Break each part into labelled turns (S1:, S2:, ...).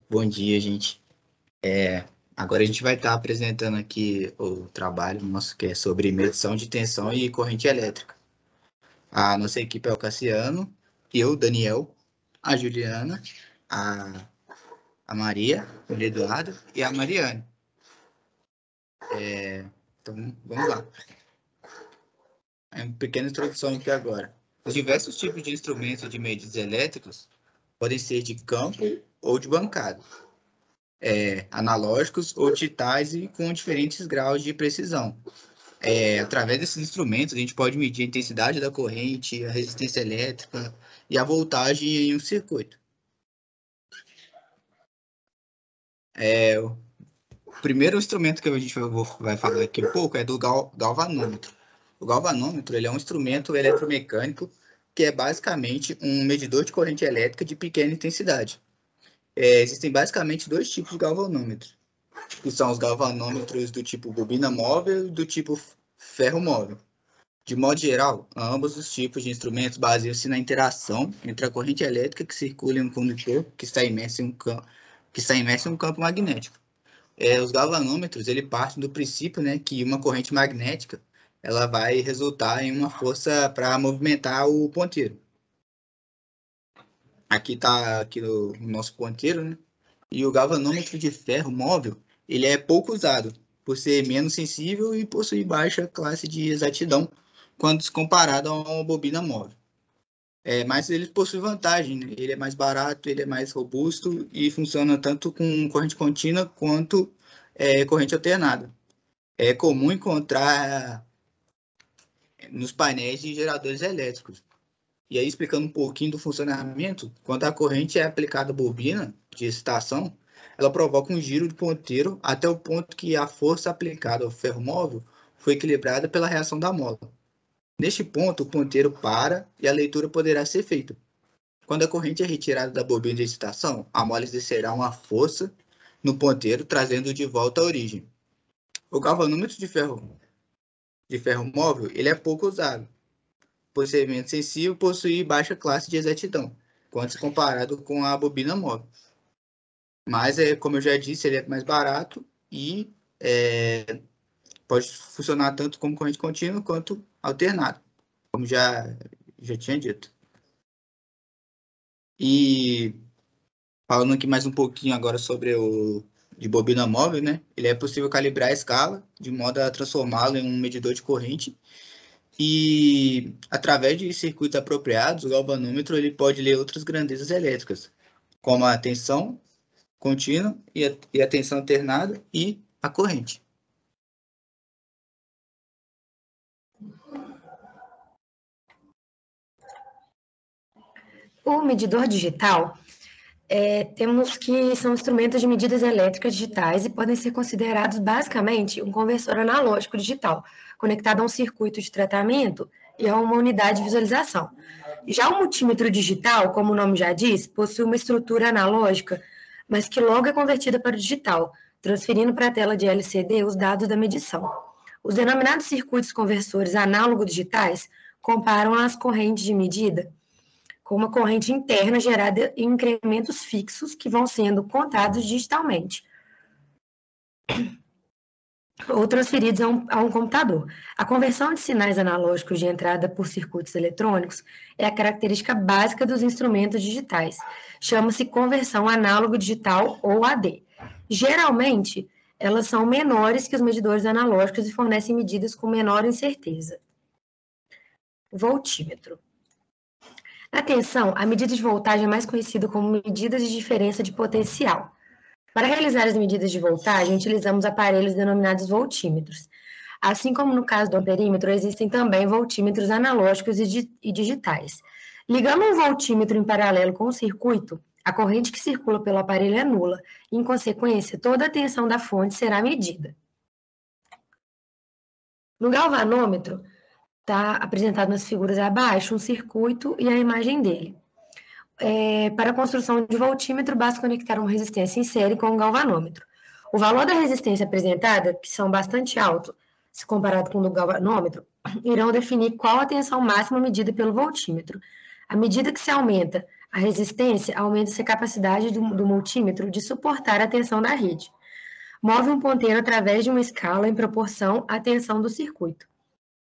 S1: Bom dia, gente. Agora a gente vai estar apresentando aqui o trabalho nosso, que é sobre medição de tensão e corrente elétrica. A nossa equipe é o Cassiano, eu, Daniel, a Juliana, a, a Maria, o Eduardo e a Mariane. Então, vamos lá. Uma pequena introdução aqui agora. Os diversos tipos de instrumentos de medidas elétricas podem ser de campo ou de bancada, analógicos ou digitais e com diferentes graus de precisão. Através desses instrumentos, a gente pode medir a intensidade da corrente, a resistência elétrica e a voltagem em um circuito. O primeiro instrumento que a gente vai falar aqui um pouco é do galvanômetro. O galvanômetro ele é um instrumento eletromecânico que é basicamente um medidor de corrente elétrica de pequena intensidade. Existem basicamente dois tipos de galvanômetro, que são os galvanômetros do tipo bobina móvel e do tipo ferro móvel. De modo geral, ambos os tipos de instrumentos baseiam-se na interação entre a corrente elétrica que circula em um condutor que está imerso em um campo magnético. Os galvanômetros ele partem do princípio, né, que uma corrente magnética ela vai resultar em uma força para movimentar o ponteiro. Aqui está aqui o nosso ponteiro, né? E o galvanômetro de ferro móvel ele é pouco usado por ser menos sensível e possui baixa classe de exatidão quando se comparado a uma bobina móvel. Mas ele possui vantagem, né? Ele é mais barato, ele é mais robusto e funciona tanto com corrente contínua quanto corrente alternada. É comum encontrar nos painéis de geradores elétricos. E aí, explicando um pouquinho do funcionamento, quando a corrente é aplicada à bobina de excitação, ela provoca um giro do ponteiro até o ponto que a força aplicada ao ferro móvel foi equilibrada pela reação da mola. Neste ponto, o ponteiro para e a leitura poderá ser feita. Quando a corrente é retirada da bobina de excitação, a mola exercerá uma força no ponteiro, trazendo de volta à origem. O galvanômetro de ferro móvel ele é pouco usado, por ser menos sensível e possuir baixa classe de exatidão, quando se comparado com a bobina móvel. Mas, como eu já disse, ele é mais barato e pode funcionar tanto como corrente contínua quanto alternada, como já tinha dito. E falando aqui mais um pouquinho agora sobre o de bobina móvel, né? Ele é possível calibrar a escala de modo a transformá-lo em um medidor de corrente e através de circuitos apropriados, o galvanômetro ele pode ler outras grandezas elétricas, como a tensão contínua e a tensão alternada e a corrente.
S2: O medidor digital, temos que são instrumentos de medidas elétricas digitais e podem ser considerados basicamente um conversor analógico digital, conectado a um circuito de tratamento e a uma unidade de visualização. Já o multímetro digital, como o nome já diz, possui uma estrutura analógica, mas que logo é convertida para o digital, transferindo para a tela de LCD os dados da medição. Os denominados circuitos conversores análogo-digitais comparam as correntes de medida com uma corrente interna gerada em incrementos fixos que vão sendo contados digitalmente ou transferidos a um computador. A conversão de sinais analógicos de entrada por circuitos eletrônicos é a característica básica dos instrumentos digitais. Chama-se conversão análogo-digital ou AD. Geralmente, elas são menores que os medidores analógicos e fornecem medidas com menor incerteza. Voltímetro. Na tensão, a medida de voltagem é mais conhecida como medida de diferença de potencial. Para realizar as medidas de voltagem, utilizamos aparelhos denominados voltímetros. Assim como no caso do amperímetro, existem também voltímetros analógicos e digitais. Ligando um voltímetro em paralelo com o circuito, a corrente que circula pelo aparelho é nula, e, em consequência, toda a tensão da fonte será medida. No galvanômetro, está apresentado nas figuras abaixo um circuito e a imagem dele. Para a construção de voltímetro, basta conectar uma resistência em série com um galvanômetro. O valor da resistência apresentada, que são bastante altos, se comparado com o do galvanômetro, irão definir qual a tensão máxima medida pelo voltímetro. À medida que se aumenta A resistência aumenta-se a capacidade do multímetro de suportar a tensão da rede. Move um ponteiro através de uma escala em proporção à tensão do circuito.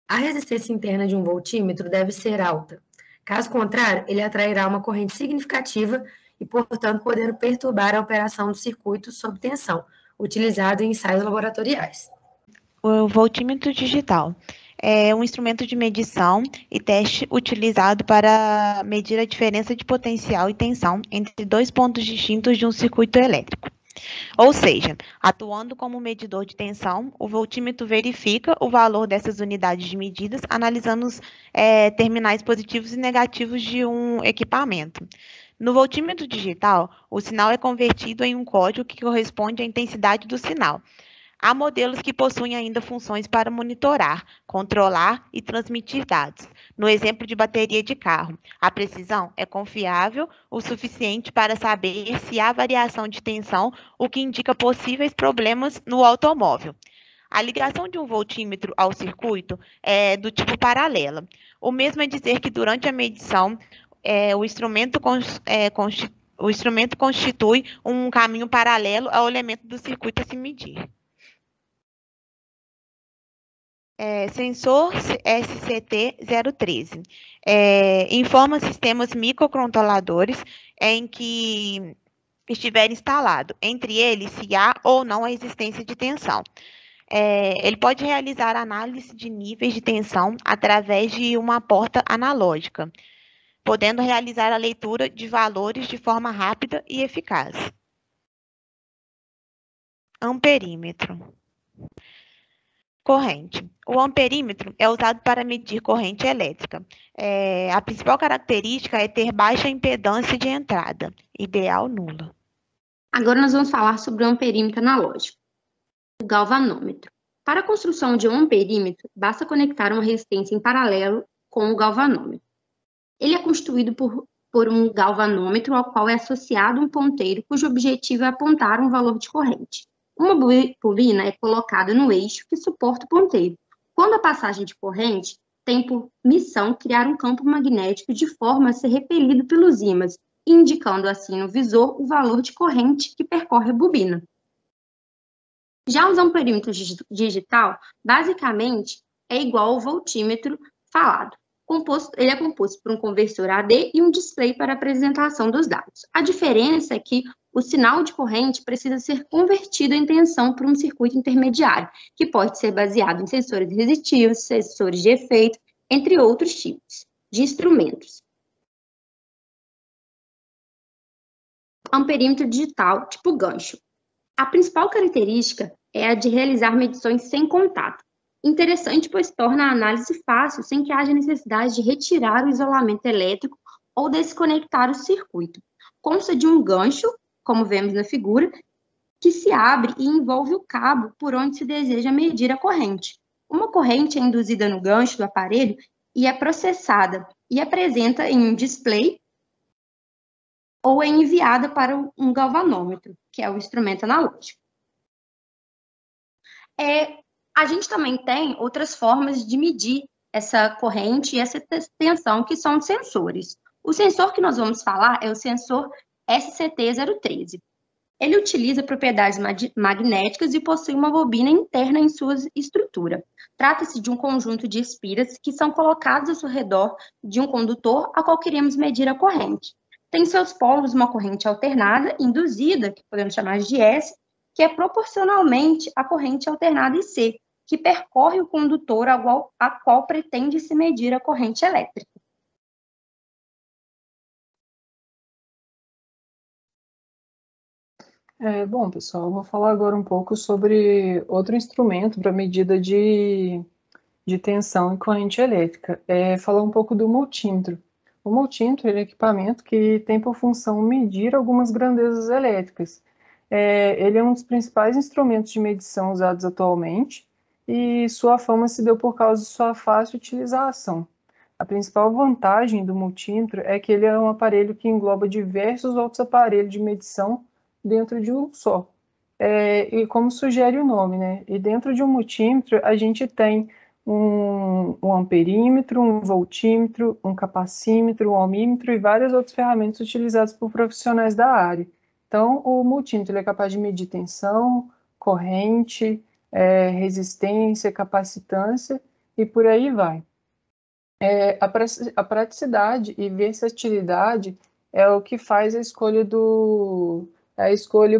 S2: A resistência interna de um voltímetro deve ser alta. Caso contrário, ele atrairá uma corrente significativa e, portanto, podendo perturbar a operação do circuito sob tensão, utilizado em ensaios laboratoriais.
S3: O voltímetro digital é um instrumento de medição e teste utilizado para medir a diferença de potencial e tensão entre dois pontos distintos de um circuito elétrico. Ou seja, atuando como medidor de tensão, o voltímetro verifica o valor dessas unidades de medidas, analisando os terminais positivos e negativos de um equipamento. No voltímetro digital, o sinal é convertido em um código que corresponde à intensidade do sinal. Há modelos que possuem ainda funções para monitorar, controlar e transmitir dados. No exemplo de bateria de carro, a precisão é confiável o suficiente para saber se há variação de tensão, o que indica possíveis problemas no automóvel. A ligação de um voltímetro ao circuito é do tipo paralela. O mesmo é dizer que durante a medição, o instrumento constitui um caminho paralelo ao elemento do circuito a se medir. Sensor SCT-013 informa sistemas microcontroladores em que estiver instalado, entre eles se há ou não a existência de tensão. Ele pode realizar análise de níveis de tensão através de uma porta analógica, podendo realizar a leitura de valores de forma rápida e eficaz. Amperímetro. Corrente. O amperímetro é usado para medir corrente elétrica. A principal característica é ter baixa impedância de entrada, ideal nula.
S4: Agora nós vamos falar sobre o amperímetro analógico, o galvanômetro. Para a construção de um amperímetro, basta conectar uma resistência em paralelo com o galvanômetro. Ele é constituído por um galvanômetro ao qual é associado um ponteiro cujo objetivo é apontar um valor de corrente. Uma bobina é colocada no eixo que suporta o ponteiro. Quando a passagem de corrente tem por missão criar um campo magnético de forma a ser repelido pelos ímãs, indicando assim no visor o valor de corrente que percorre a bobina. Já o amperímetro digital, basicamente, é igual ao voltímetro falado. Ele é composto por um conversor AD e um display para apresentação dos dados. A diferença é que o sinal de corrente precisa ser convertido em tensão por um circuito intermediário, que pode ser baseado em sensores resistivos, sensores de efeito, entre outros tipos de instrumentos. Amperímetro digital tipo gancho. A principal característica é a de realizar medições sem contato. Interessante, pois torna a análise fácil, sem que haja necessidade de retirar o isolamento elétrico ou desconectar o circuito. Consta de um gancho, como vemos na figura, que se abre e envolve o cabo por onde se deseja medir a corrente. Uma corrente é induzida no gancho do aparelho e é processada e apresenta em um display ou é enviada para um galvanômetro, que é o instrumento analógico. A gente também tem outras formas de medir essa corrente e essa tensão, que são os sensores. O sensor que nós vamos falar é o sensor SCT-013. Ele utiliza propriedades magnéticas e possui uma bobina interna em sua estrutura. Trata-se de um conjunto de espiras que são colocados ao seu redor de um condutor a qual queremos medir a corrente. Tem em seus polos uma corrente alternada, induzida, que podemos chamar de S, que é proporcionalmente à corrente alternada IC, que percorre o condutor a qual pretende se medir a corrente elétrica.
S5: Bom, pessoal, eu vou falar agora um pouco sobre outro instrumento para medida de tensão e corrente elétrica. Falar um pouco do multímetro. O multímetro é um equipamento que tem por função medir algumas grandezas elétricas. Ele é um dos principais instrumentos de medição usados atualmente e sua fama se deu por causa de sua fácil utilização. A principal vantagem do multímetro é que ele é um aparelho que engloba diversos outros aparelhos de medição dentro de um só. E como sugere o nome, né? E dentro de um multímetro a gente tem um amperímetro, um voltímetro, um capacímetro, um ohmímetro e várias outras ferramentas utilizadas por profissionais da área. Então, o multímetro ele é capaz de medir tensão, corrente, resistência, capacitância e por aí vai. A praticidade e versatilidade é o que faz a escolha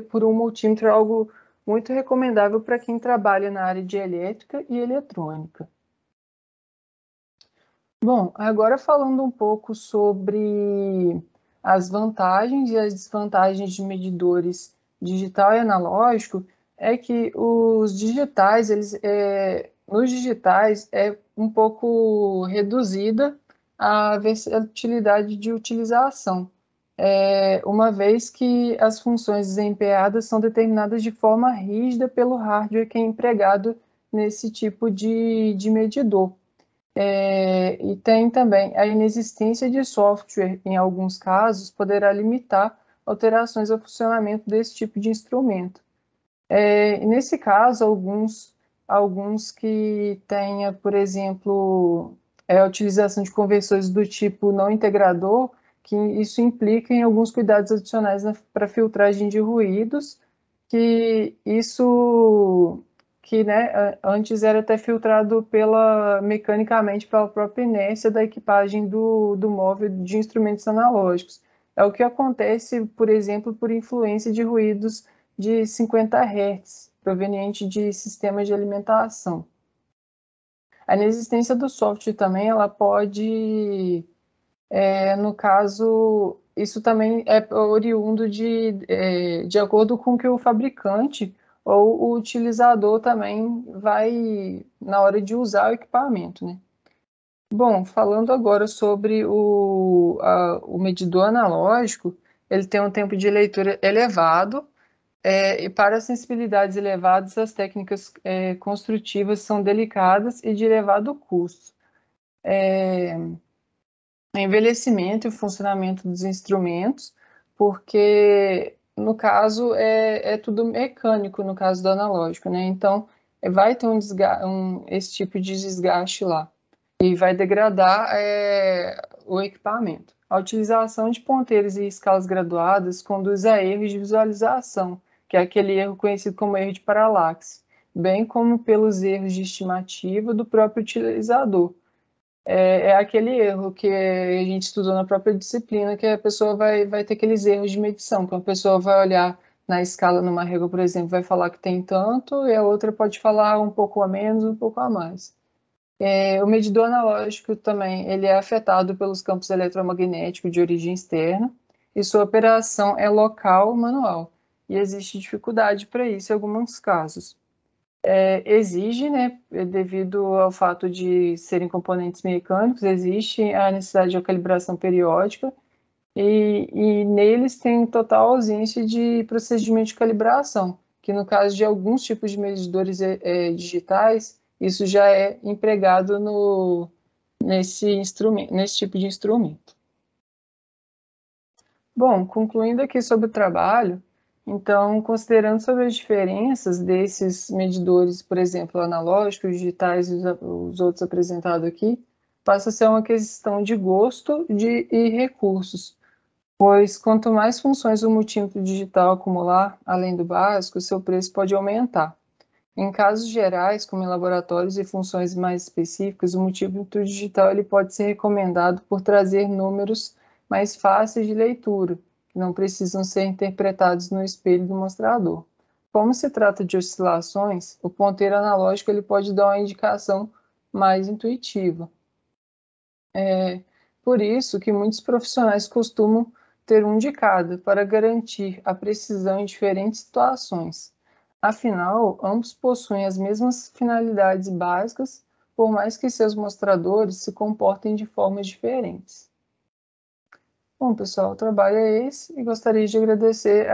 S5: por um multímetro algo muito recomendável para quem trabalha na área de elétrica e eletrônica. Bom, agora falando um pouco sobre as vantagens e as desvantagens de medidores digital e analógico, é que os digitais, nos digitais é um pouco reduzida a versatilidade de utilização, uma vez que as funções desempenhadas são determinadas de forma rígida pelo hardware que é empregado nesse tipo de medidor. E tem também a inexistência de software, em alguns casos, poderá limitar alterações ao funcionamento desse tipo de instrumento. Nesse caso, alguns que tenha, por exemplo, a utilização de conversores do tipo não integrador, que isso implica em alguns cuidados adicionais para filtragem de ruídos, né, antes era até filtrado mecanicamente pela própria inércia da equipagem do móvel de instrumentos analógicos. É o que acontece, por exemplo, por influência de ruídos de 50 Hz, proveniente de sistemas de alimentação. A inexistência do software também, ela pode, no caso, isso também é oriundo de acordo com que o fabricante ou o utilizador também vai na hora de usar o equipamento, né? Bom, falando agora sobre o medidor analógico, ele tem um tempo de leitura elevado, e para sensibilidades elevadas, as técnicas construtivas são delicadas e de elevado custo. Envelhecimento e funcionamento dos instrumentos, porque no caso é tudo mecânico no caso do analógico, né? Então vai ter esse tipo de desgaste lá e vai degradar o equipamento. A utilização de ponteiros e escalas graduadas conduz a erros de visualização, que é aquele erro conhecido como erro de paralaxe, bem como pelos erros de estimativa do próprio utilizador. É aquele erro que a gente estudou na própria disciplina, que a pessoa vai ter aqueles erros de medição, que a pessoa vai olhar na escala numa régua, por exemplo, vai falar que tem tanto, e a outra pode falar um pouco a menos, um pouco a mais. O medidor analógico também, ele é afetado pelos campos eletromagnéticos de origem externa, e sua operação é local manual, e existe dificuldade para isso em alguns casos. Exige, né, devido ao fato de serem componentes mecânicos, existe a necessidade de calibração periódica e neles tem total ausência de procedimento de calibração, que no caso de alguns tipos de medidores digitais, isso já é empregado nesse tipo de instrumento. Bom, concluindo aqui sobre o trabalho, então, considerando sobre as diferenças desses medidores, por exemplo, analógicos, digitais e os outros apresentados aqui, passa a ser uma questão de gosto e recursos, pois quanto mais funções o multímetro digital acumular, além do básico, seu preço pode aumentar. Em casos gerais, como em laboratórios e funções mais específicas, o multímetro digital ele pode ser recomendado por trazer números mais fáceis de leitura, que não precisam ser interpretados no espelho do mostrador. Como se trata de oscilações, o ponteiro analógico ele pode dar uma indicação mais intuitiva. Por isso que muitos profissionais costumam ter um de cada, para garantir a precisão em diferentes situações. Afinal, ambos possuem as mesmas finalidades básicas, por mais que seus mostradores se comportem de formas diferentes. Bom, pessoal, o trabalho é esse e gostaria de agradecer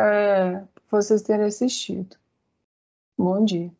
S5: por vocês terem assistido. Bom dia.